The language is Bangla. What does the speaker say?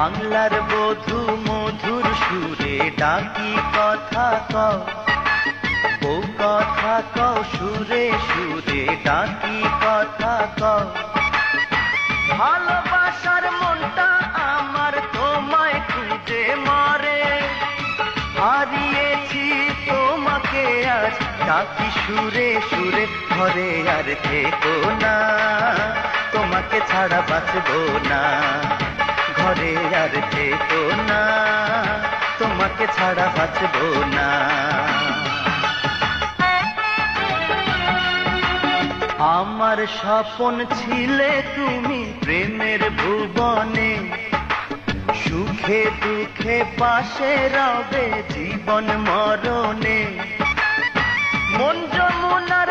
বাংলার বধূ মধুর সুরে ডাকি কথা কও, ও কথা কও সুরে সুরে ডাকি কথা কও। ভালোবাসার মনটা আমার তোমায় খুঁজে মরে, হারিয়েছি তোমাকে আজ ডাকি সুরে সুরে। ঘরে আর থেকো না, তোমাকে ছাড়া বাঁচবো না। ঘরে আর থেকো না, তোমাকে ছাড়া বাঁচবো না। আমার স্বপ্ন ছিলে তুমি প্রেমের ভুবনে, সুখে দুঃখে পাশে রবে জীবন মরণে। মন যমুনার